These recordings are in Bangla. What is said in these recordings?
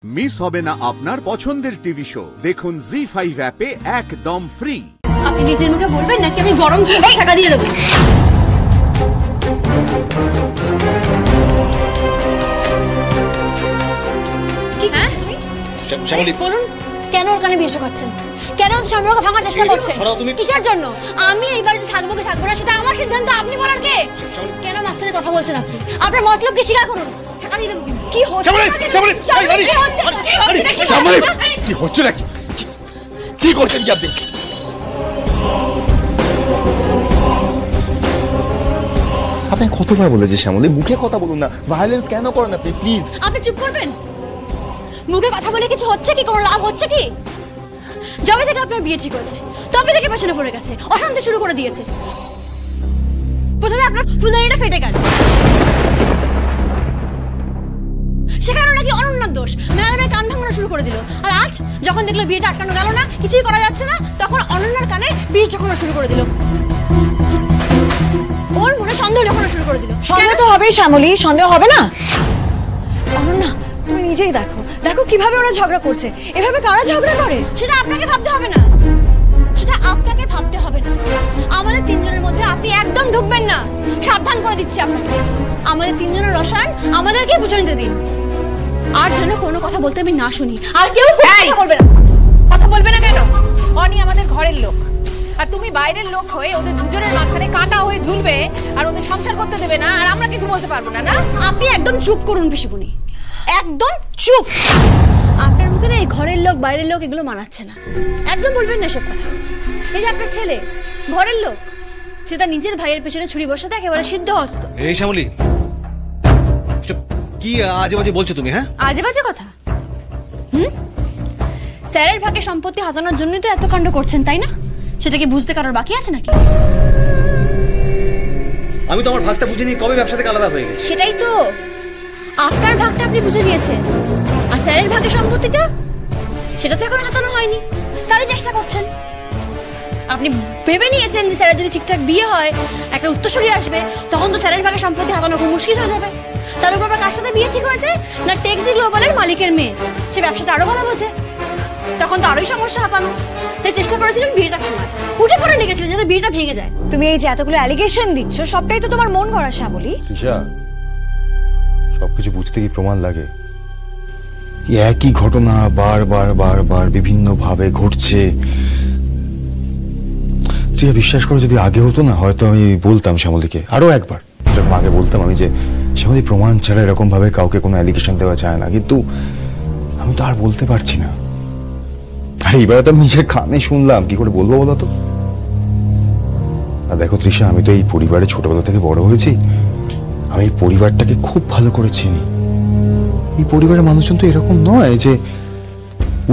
মিস হবে না আপনার পছন্দের টিভি শো। দেখুন জি5 অ্যাপে একদম ফ্রি। আপনি নিজের মুখে বলবেন নাকি আমি গরম টাকা দিয়ে দেবো? বলুন কেন ওর কানে বিষ খাচ্ছেন? কেন সম্পর্ক ভাঙার চেষ্টা করছেন? কিসের জন্য? আমি এই বাড়িতে থাকবো কি থাকবো না সেটা আমার সিদ্ধান্ত, আপনি বলার কে? কেন মাঝখানে কথা বলছেন আপনি? আপনার মতলব কি স্বীকার করুন। কি হচ্ছে নাকি? কি করছেন কি আপনি? আপনাকে কতবার বলেছি শ্যামলী, মুখে কথা বলুন না, ভায়োলেন্স কেন করেন আপনি? প্লিজ আপনি চুপ করবেন। মুখে কথা বলে কিছু হচ্ছে কি? কোনো লাভ হচ্ছে কি? যবে থেকে আপনার বিয়ে ঠিক হয়েছে তবে থেকে পেছনে পড়ে গেছে, অশান্তি শুরু করে দিয়েছে। প্রথমে আপনার ফুলদানিটা ফেটে গেল, সেখানে নাকি অনন্যার দোষ, ম্যাডামের কান ভাঙানো শুরু করে দিল। আর আজ যখন দেখলো বিয়েটা আটকানো গেল না, কিছুই করা যাচ্ছে না, তখন অনন্যার কানে বিষ যখন শুরু করে দিল, ওর মনে সন্দেহ যখন শুরু করে দিল। সন্দেহ তো হবেই শ্যামলী, সন্দেহ হবে না? অনন্যা তুমি নিজেই দেখো, দেখো কিভাবে ওরা ঝগড়া করছে। এভাবে কারা ঝগড়া করে? সেটা আপনাকে ভাবতে হবে না, সেটা আপনাকে ভাবতে হবে না। আমাদের তিনজনের মধ্যে আপনি একদম ঢুকবেন না, সাবধান করে দিচ্ছি আপনাকে। আমাদের তিনজনের রসায়ন আমাদেরকে বুঝে নিতে দিন। আর যেন কোনো কথা বলতে আমি না শুনি, আর কেউ কথা বলবে না। কথা বলবে না কেন? অনি আমাদের ঘরের লোক, আর তুমি বাইরের লোক হয়ে ওদের দুজনের মাঝখানে কাঁটা হয়ে ঝুলবে আর ওদের সংসার করতে দেবে না, আর আমরা কিছু বলতে পারবো না। না, আপনি একদম চুপ করুন পিসিমণি, একদম চুপ। আপনার মুখে না এই ঘরের লোক বাইরের লোক এগুলো মানাচ্ছে না, একদম বলবেন না এসব কথা। এই যে আপনার ছেলে ঘরের লোক, সে তার নিজের ভাইয়ের পেছনে ছুরি বসাতে একেবারে সিদ্ধ হস্ত। এই শ্যামলী, কি আজে বাজে বলছো তুমি? হ্যাঁ, আজে বাজে কথা? স্যারের ভাগে সম্পত্তি হাতানোর জন্যই তো এত কাণ্ড করছেন, তাই না? সেটা কি বুঝতে কারোর বাকি আছে নাকি? আমি তো আমার ভাগটা বুঝে নিয়ে কবে ব্যবসা থেকে আলাদা হয়ে গেছি। সেটাই তো, আপনার ভাগটা আপনি বুঝে নিয়েছেন, আর স্যারের ভাগে সম্পত্তিটা সেটা তো এখন হাতানো হয়নি, তারই চেষ্টা করছেন। আপনি ভেবে নিয়েছেন যে স্যারের যদি ঠিকঠাক বিয়ে হয়, একটা উত্তরসূরি আসবে, তখন তো স্যারের ভাগে সম্পত্তি হাতানো খুব মুশকিল হয়ে যাবে। তার উপর কার সাথে বিয়ে ঠিক হয়েছে? না টেকজি গ্লোবালের মালিকের মেয়ে, সে ব্যবসাটা আরো ভালো বোঝে, তখন তো আরোই সমস্যা হাতানো। তাই চেষ্টা করেছিলেন বিয়েটা ভাঙার, উঠে পড়ে লেগেছিলেন যাতে বিয়েটা ভেঙে যায়। তুমি এই যে এতগুলো অ্যালিগেশন দিচ্ছ, সবটাই তো তোমার মন গড়া শ্যামলী। তৃষা, সবকিছু বুঝতে কি প্রমাণ লাগে? একই ঘটনা বারবার বারবার বিভিন্ন ভাবে ঘটছে। তৃষা, বিশ্বাস করো, যদি আগে হতো না হয়তো আমি বলতাম শ্যামলীকে আরো একবার, যখন আগে বলতাম আমি যে শ্যামলী প্রমাণ ছাড়া এরকম ভাবে কাউকে কোনো অ্যালিগেশন দেওয়া যায় না, কিন্তু আমি তো আর বলতে পারছি না। আর এইবার তো আমি নিজের কানে শুনলাম, কি করে বলবো বলো তো? আর দেখো তৃষা, আমি তো এই পরিবারে ছোটবেলা থেকে বড় হয়েছি, আমি এই পরিবারটাকে খুব ভালো করে চিনি। এই পরিবারের মানুষজন তো এরকম নয় যে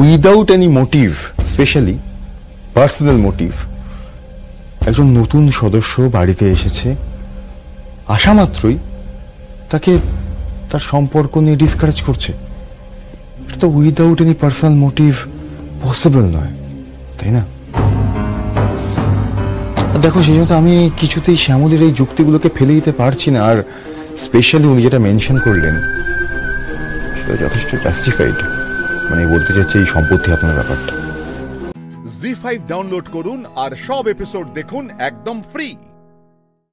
without any motive, specially personal motive, একজন নতুন সদস্য বাড়িতে এসেছে, আসা মাত্রই তাকে তার সম্পর্ক নিয়ে ডিসকারেজ করছে। এটা তো without any personal motive possible নয়, তাই না? দেখো, সেই জন্য আমি কিছুতেই শ্যামলীর এই যুক্তিগুলোকে ফেলে দিতে পারছি না। আর স্পেশালি উনি যেটা মেনশন করলেন সেটা যথেষ্ট জাস্টিফাইড, মানে বলতে চাইছে এই সম্পত্তি হাতানোর ব্যাপারটা। জি5 ডাউনলোড করুন আর সব এপিসোড দেখুন একদম ফ্রি।